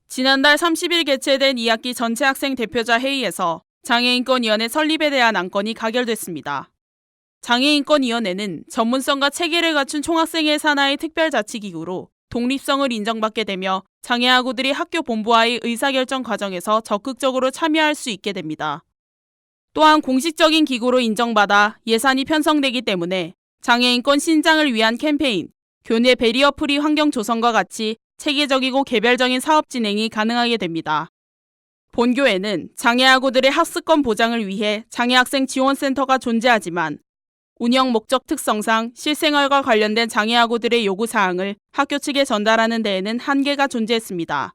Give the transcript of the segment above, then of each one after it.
지난달 30일 개최된 2학기 전체 학생 대표자 회의에서 장애인권위원회 설립에 대한 안건이 가결됐습니다. 장애인권위원회는 전문성과 체계를 갖춘 총학생회 산하의 특별자치기구로 독립성을 인정받게 되며 장애아구들이 학교 본부와의 의사결정 과정에서 적극적으로 참여할 수 있게 됩니다. 또한 공식적인 기구로 인정받아 예산이 편성되기 때문에 장애인권 신장을 위한 캠페인, 교내 배리어 프리 환경 조성과 같이 체계적이고 개별적인 사업 진행이 가능하게 됩니다. 본교에는 장애아구들의 학습권 보장을 위해 장애학생 지원센터가 존재하지만 운영 목적 특성상 실생활과 관련된 장애아구들의 요구사항을 학교 측에 전달하는 데에는 한계가 존재했습니다.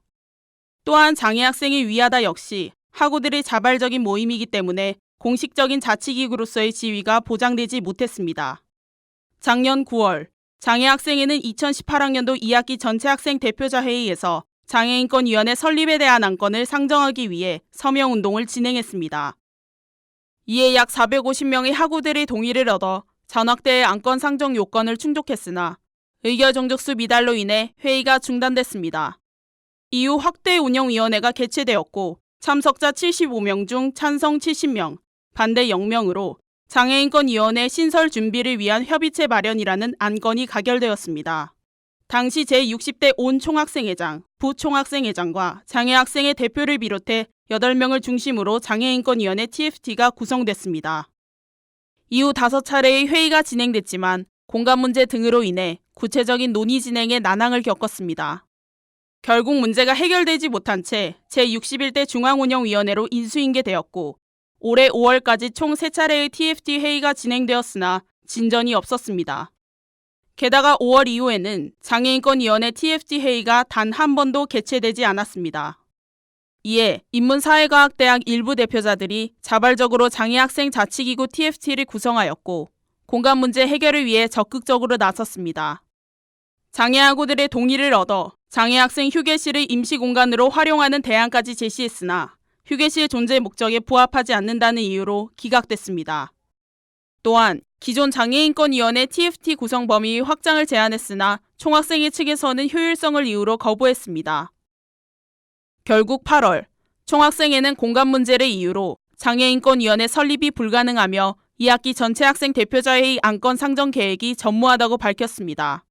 또한 장애학생이 위하다 역시 학우들의 자발적인 모임이기 때문에 공식적인 자치기구로서의 지위가 보장되지 못했습니다. 작년 9월, 장애학생회는 2018학년도 2학기 전체 학생 대표자 회의에서 장애인권위원회 설립에 대한 안건을 상정하기 위해 서명운동을 진행했습니다. 이에 약 450명의 학우들의 동의를 얻어 전학대의 안건 상정 요건을 충족했으나 의결 종족수 미달로 인해 회의가 중단됐습니다. 이후 확대 운영위원회가 개최되었고 참석자 75명 중 찬성 70명, 반대 0명으로 장애인권위원회 신설 준비를 위한 협의체 마련이라는 안건이 가결되었습니다. 당시 제60대 온 총학생회장, 부총학생회장과 장애학생회 대표를 비롯해 8명을 중심으로 장애인권위원회 TFT가 구성됐습니다. 이후 5차례의 회의가 진행됐지만 공간 문제 등으로 인해 구체적인 논의 진행에 난항을 겪었습니다. 결국 문제가 해결되지 못한 채 제61대 중앙운영위원회로 인수인계되었고 올해 5월까지 총 3차례의 TFT 회의가 진행되었으나 진전이 없었습니다. 게다가 5월 이후에는 장애인권위원회 TFT 회의가 단 한 번도 개최되지 않았습니다. 이에 인문사회과학대학 일부 대표자들이 자발적으로 장애학생 자치기구 TFT를 구성하였고 공간 문제 해결을 위해 적극적으로 나섰습니다. 장애아구들의 동의를 얻어 장애학생 휴게실을 임시공간으로 활용하는 대안까지 제시했으나 휴게실 존재 목적에 부합하지 않는다는 이유로 기각됐습니다. 또한 기존 장애인권위원회 TFT 구성 범위 확장을 제안했으나 총학생회 측에서는 효율성을 이유로 거부했습니다. 결국 8월, 총학생회는 공간 문제를 이유로 장애인권위원회 설립이 불가능하며 2학기 전체 학생 대표자회의 안건 상정 계획이 전무하다고 밝혔습니다.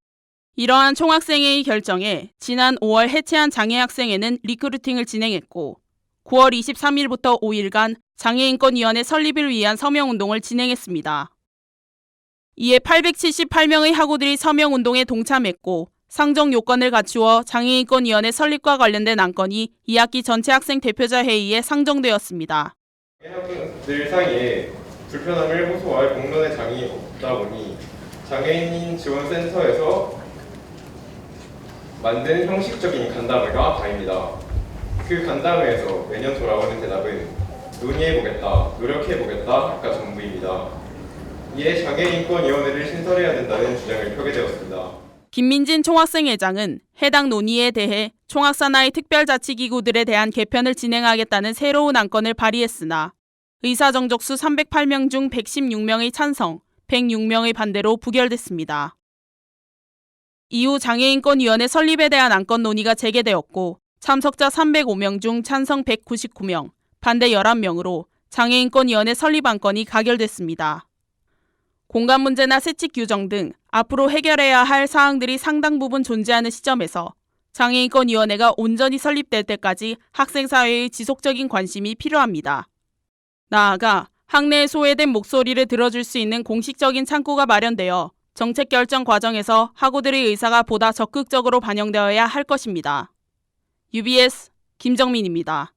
이러한 총학생회의 결정에 지난 5월 해체한 장애학생회는 리크루팅을 진행했고 9월 23일부터 5일간 장애인권위원회 설립을 위한 서명운동을 진행했습니다. 이에 878명의 학우들이 서명운동에 동참했고 상정 요건을 갖추어 장애인권위원회 설립과 관련된 안건이 2학기 전체 학생 대표자 회의에 상정되었습니다. 학우들 사이에 불편함을 호소할 공론의 장이 없다 보니 장애인 지원센터에서 만든 형식적인 간담회가 다입니다. 그 간담회에서 매년 돌아오는 대답은 논의해보겠다, 노력해보겠다가 전부입니다. 이에 장애인권위원회를 신설해야 된다는 주장을 펴게 되었습니다. 김민진 총학생회장은 해당 논의에 대해 총학산하의 특별자치기구들에 대한 개편을 진행하겠다는 새로운 안건을 발의했으나 의사정족수 308명 중 116명의 찬성, 106명의 반대로 부결됐습니다. 이후 장애인권위원회 설립에 대한 안건 논의가 재개되었고 참석자 305명 중 찬성 199명, 반대 11명으로 장애인권위원회 설립 안건이 가결됐습니다. 공간 문제나 세칙 규정 등 앞으로 해결해야 할 사항들이 상당 부분 존재하는 시점에서 장애인권위원회가 온전히 설립될 때까지 학생사회의 지속적인 관심이 필요합니다. 나아가 학내에 소외된 목소리를 들어줄 수 있는 공식적인 창구가 마련되어 정책 결정 과정에서 학우들의 의사가 보다 적극적으로 반영되어야 할 것입니다. UBS 김정민입니다.